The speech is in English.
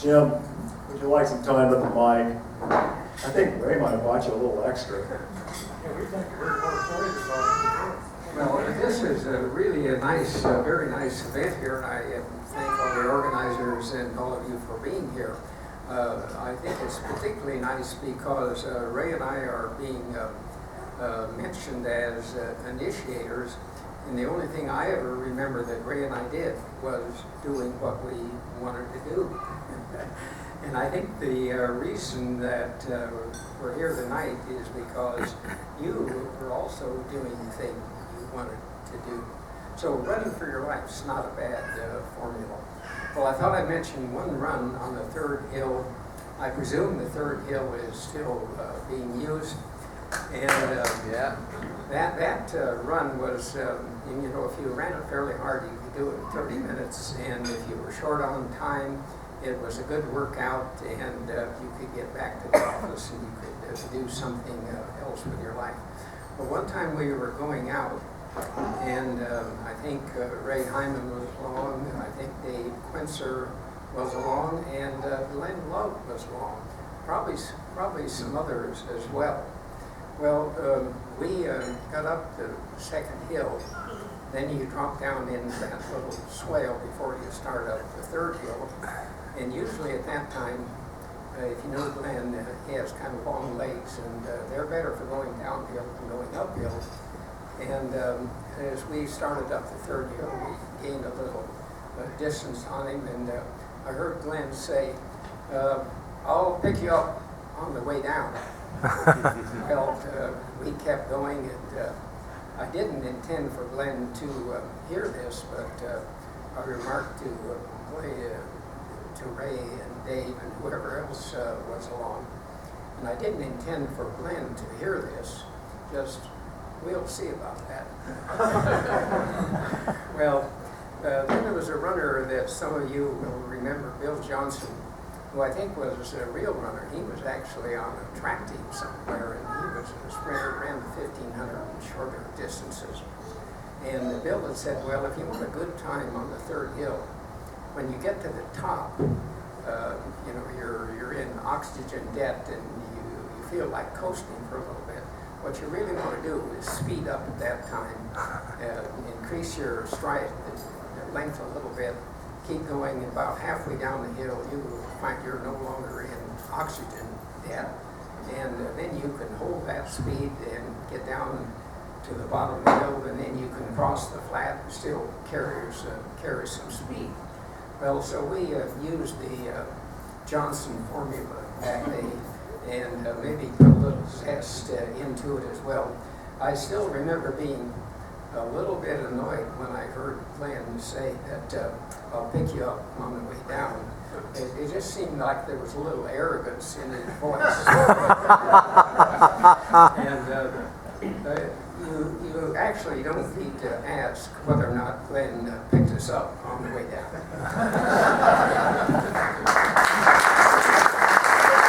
Jim, would you like some time with the mic? I think Ray might have bought you a little extra. Yeah, we think we're more excited about it. Well, this is really a nice, very nice event here, and I thank all the organizers and all of you for being here. I think it's particularly nice because Ray and I are being mentioned as initiators, and the only thing I ever remember that Ray and I did was doing what we wanted to do. And I think the reason that we're here tonight is because you were also doing the thing you wanted to do. So running for your life's not a bad formula. Well, I thought I'd mention one run on the third hill. I presume the third hill is still being used. And that run was, you know, if you ran it fairly hard, you could do it in 30 minutes. And if you were short on time, it was a good workout, and you could get back to the office and you could do something else with your life. But one time we were going out, and I think Ray Hyman was along, I think Dave Quincer was along, and Glenn Love was along, probably some others as well. Well, we got up the second hill, then you drop down into that little swale before you start up the third hill. And usually at that time, if you know Glenn, he has kind of long legs, and they're better for going downhill than going uphill. And as we started up the third hill, we gained a little distance on him, and I heard Glenn say, "I'll pick you up on the way down." Well, we kept going, and I didn't intend for Glenn to hear this, but I remarked to Ray and Dave and whoever else was along, and I didn't intend for Glenn to hear this, just we'll see about that. Well, then there was a runner that some of you will remember, Bill Johnson, who I think was a real runner. He was actually on a track team somewhere, and he was a sprinter, ran the 1,500 and shorter distances. And Bill had said, well, if you want a good time on the third hill, when you get to the top, you know, you're in oxygen debt and you feel like coasting for a little bit. What you really want to do is speed up at that time, increase your stride length a little bit, keep going, and about halfway down the hill you will find you're no longer in oxygen debt, and then you can hold that speed and get down to the bottom of the hill, and then you can cross the flat and still carry some speed. Well, so we used the Johnson formula that day, and maybe put a little zest into it as well. I still remember being a little bit annoyed when I heard Glenn say that I'll pick you up on the way down. It just seemed like there was a little arrogance in his voice. And you actually don't need to ask whether or not Glenn picked us up on the way down.